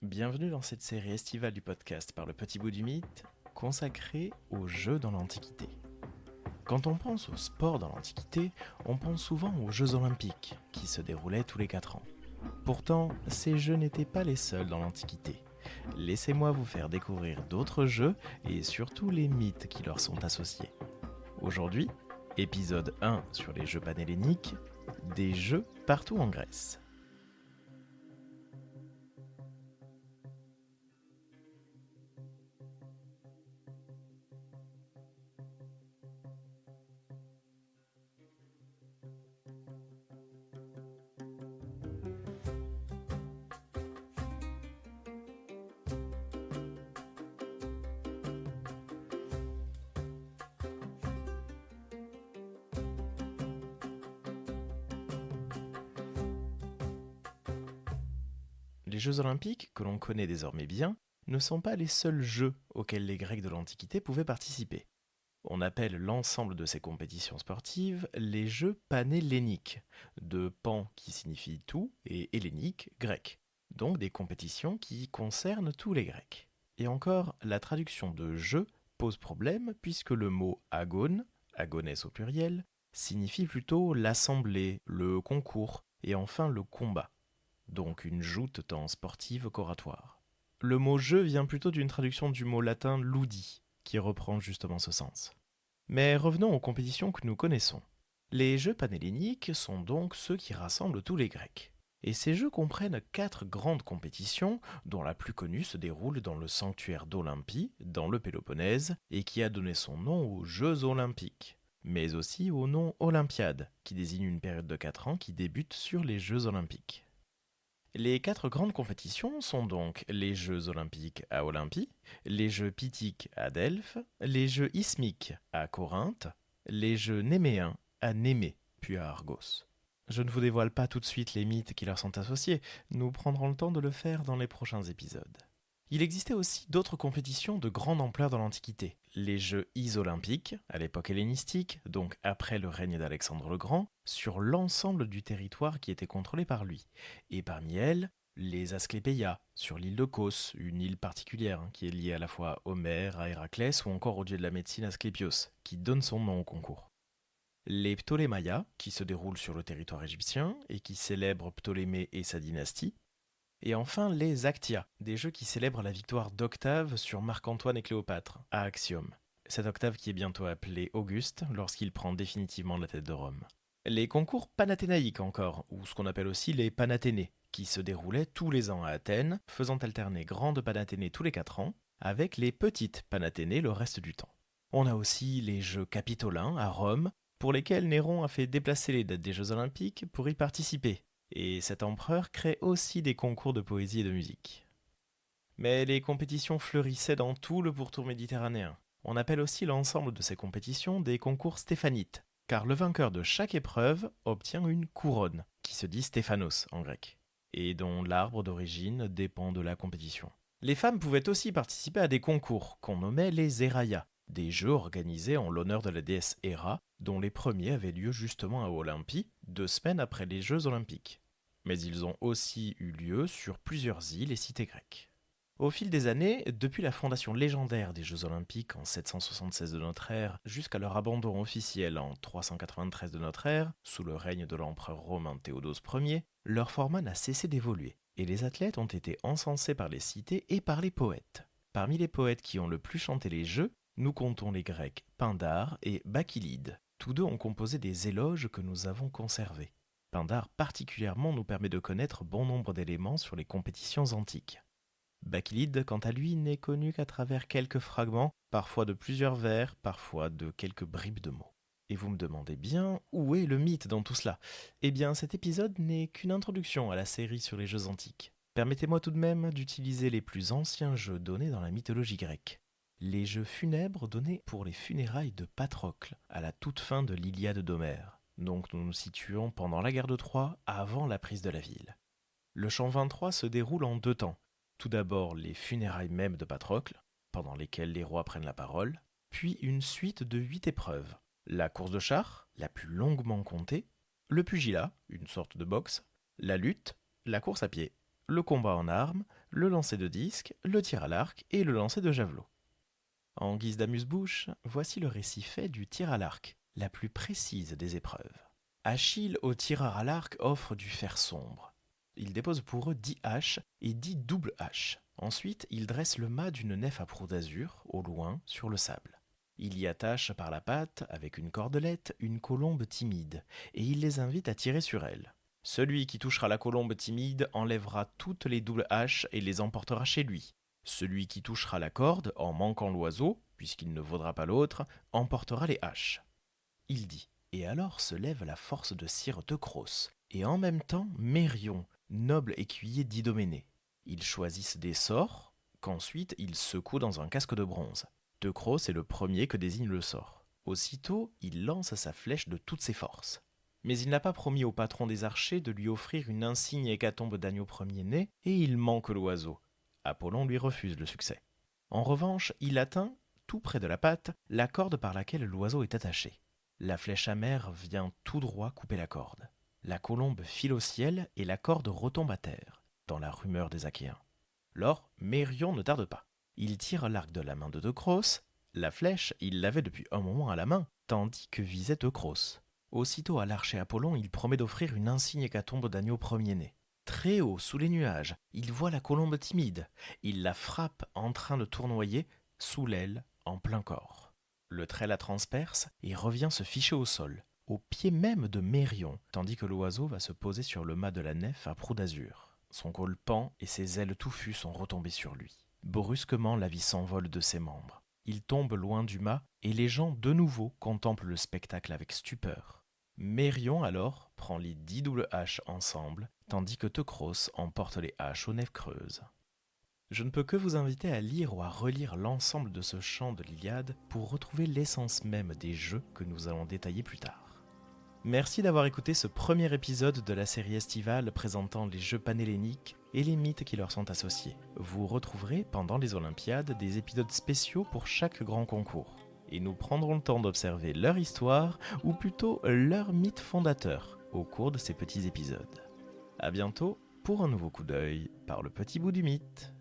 Bienvenue dans cette série estivale du podcast par le Petit Bout du Mythe, consacrée aux jeux dans l'Antiquité. Quand on pense au sport dans l'Antiquité, on pense souvent aux Jeux Olympiques, qui se déroulaient tous les 4 ans. Pourtant, ces jeux n'étaient pas les seuls dans l'Antiquité. Laissez-moi vous faire découvrir d'autres jeux et surtout les mythes qui leur sont associés. Aujourd'hui, épisode 1 sur les jeux panhelléniques, des jeux partout en Grèce. Les Jeux Olympiques, que l'on connaît désormais bien, ne sont pas les seuls jeux auxquels les Grecs de l'Antiquité pouvaient participer. On appelle l'ensemble de ces compétitions sportives les Jeux panhelléniques, de pan qui signifie tout et hellénique, grec, donc des compétitions qui concernent tous les Grecs. Et encore, la traduction de jeu pose problème puisque le mot agone, agonès au pluriel, signifie plutôt l'assemblée, le concours et enfin le combat, donc une joute tant sportive qu'oratoire. Le mot jeu vient plutôt d'une traduction du mot latin ludi, qui reprend justement ce sens. Mais revenons aux compétitions que nous connaissons. Les jeux panhelléniques sont donc ceux qui rassemblent tous les Grecs. Et ces jeux comprennent 4 grandes compétitions, dont la plus connue se déroule dans le sanctuaire d'Olympie, dans le Péloponnèse, et qui a donné son nom aux Jeux olympiques, mais aussi au nom Olympiade, qui désigne une période de 4 ans qui débute sur les Jeux olympiques. Les 4 grandes compétitions sont donc les Jeux olympiques à Olympie, les Jeux pythiques à Delphes, les Jeux isthmiques à Corinthe, les Jeux néméens à Némée, puis à Argos. Je ne vous dévoile pas tout de suite les mythes qui leur sont associés, nous prendrons le temps de le faire dans les prochains épisodes. Il existait aussi d'autres compétitions de grande ampleur dans l'Antiquité. Les Jeux isolympiques, à l'époque hellénistique, donc après le règne d'Alexandre le Grand, sur l'ensemble du territoire qui était contrôlé par lui. Et parmi elles, les Asclépéias, sur l'île de Kos, une île particulière qui est liée à la fois à Homère, à Héraclès ou encore au dieu de la médecine Asclépios, qui donne son nom au concours. Les Ptolémaïas, qui se déroulent sur le territoire égyptien et qui célèbrent Ptolémée et sa dynastie. Et enfin les Actia, des jeux qui célèbrent la victoire d'Octave sur Marc-Antoine et Cléopâtre, à Actium. Cet Octave qui est bientôt appelé Auguste lorsqu'il prend définitivement la tête de Rome. Les concours panathénaïques encore, ou ce qu'on appelle aussi les Panathénées, qui se déroulaient tous les ans à Athènes, faisant alterner grandes Panathénées tous les 4 ans, avec les petites Panathénées le reste du temps. On a aussi les Jeux capitolins à Rome, pour lesquels Néron a fait déplacer les dates des Jeux olympiques pour y participer. Et cet empereur crée aussi des concours de poésie et de musique. Mais les compétitions fleurissaient dans tout le pourtour méditerranéen. On appelle aussi l'ensemble de ces compétitions des concours stéphanites, car le vainqueur de chaque épreuve obtient une couronne, qui se dit Stéphanos en grec, et dont l'arbre d'origine dépend de la compétition. Les femmes pouvaient aussi participer à des concours qu'on nommait les Héraias, des jeux organisés en l'honneur de la déesse Héra, dont les premiers avaient lieu justement à Olympie, 2 semaines après les Jeux olympiques. Mais ils ont aussi eu lieu sur plusieurs îles et cités grecques. Au fil des années, depuis la fondation légendaire des Jeux olympiques en 776 de notre ère jusqu'à leur abandon officiel en 393 de notre ère, sous le règne de l'empereur romain Théodose Ier, leur format n'a cessé d'évoluer, et les athlètes ont été encensés par les cités et par les poètes. Parmi les poètes qui ont le plus chanté les Jeux, nous comptons les Grecs Pindare et Bakylide. Tous deux ont composé des éloges que nous avons conservés. Pindare particulièrement nous permet de connaître bon nombre d'éléments sur les compétitions antiques. Bakylide, quant à lui, n'est connu qu'à travers quelques fragments, parfois de plusieurs vers, parfois de quelques bribes de mots. Et vous me demandez bien, où est le mythe dans tout cela ? Eh bien, cet épisode n'est qu'une introduction à la série sur les jeux antiques. Permettez-moi tout de même d'utiliser les plus anciens jeux donnés dans la mythologie grecque. Les jeux funèbres donnés pour les funérailles de Patrocle, à la toute fin de l'Iliade d'Homère. Donc nous nous situons pendant la guerre de Troie, avant la prise de la ville. Le chant 23 se déroule en 2 temps. Tout d'abord les funérailles même de Patrocle, pendant lesquelles les rois prennent la parole, puis une suite de 8 épreuves. La course de chars, la plus longuement comptée, le pugilat, une sorte de boxe, la lutte, la course à pied, le combat en armes, le lancer de disque, le tir à l'arc et le lancer de javelot. En guise d'amuse-bouche, voici le récit fait du tir à l'arc, la plus précise des épreuves. Achille au tireur à l'arc offre du fer sombre. Il dépose pour eux 10 haches et 10 doubles haches. Ensuite, il dresse le mât d'une nef à proue d'azur, au loin, sur le sable. Il y attache par la patte, avec une cordelette, une colombe timide, et il les invite à tirer sur elle. Celui qui touchera la colombe timide enlèvera toutes les doubles haches et les emportera chez lui. Celui qui touchera la corde, en manquant l'oiseau, puisqu'il ne vaudra pas l'autre, emportera les haches. Il dit, et alors se lève la force de sire Teucros, et en même temps Mérion, noble écuyer d'Idoménée. Ils choisissent des sorts, qu'ensuite ils secouent dans un casque de bronze. Teucros est le premier que désigne le sort. Aussitôt, il lance sa flèche de toutes ses forces. Mais il n'a pas promis au patron des archers de lui offrir une insigne hécatombe d'agneau premier-né, et il manque l'oiseau. Apollon lui refuse le succès. En revanche, il atteint, tout près de la patte, la corde par laquelle l'oiseau est attaché. La flèche amère vient tout droit couper la corde. La colombe file au ciel et la corde retombe à terre, dans la rumeur des Achéens. Lors, Mérion ne tarde pas. Il tire l'arc de la main de Teucros. La flèche, il l'avait depuis un moment à la main, tandis que visait Teucros. Aussitôt à l'archer Apollon, il promet d'offrir une insigne hécatombe d'agneau premier-né. Très haut, sous les nuages, il voit la colombe timide. Il la frappe en train de tournoyer, sous l'aile, en plein corps. Le trait la transperce et revient se ficher au sol, au pied même de Mérion, tandis que l'oiseau va se poser sur le mât de la nef à proue d'azur. Son col pend et ses ailes touffues sont retombées sur lui. Brusquement, la vie s'envole de ses membres. Il tombe loin du mât et les gens de nouveau contemplent le spectacle avec stupeur. Mérion alors prend les 10 doubles haches ensemble, tandis que Teucros emporte les haches aux nefs creuses. Je ne peux que vous inviter à lire ou à relire l'ensemble de ce chant de l'Iliade pour retrouver l'essence même des jeux que nous allons détailler plus tard. Merci d'avoir écouté ce premier épisode de la série estivale présentant les jeux panhelléniques et les mythes qui leur sont associés. Vous retrouverez pendant les Olympiades des épisodes spéciaux pour chaque grand concours. Et nous prendrons le temps d'observer leur histoire, ou plutôt leur mythe fondateur, au cours de ces petits épisodes. À bientôt pour un nouveau coup d'œil par le petit bout du mythe.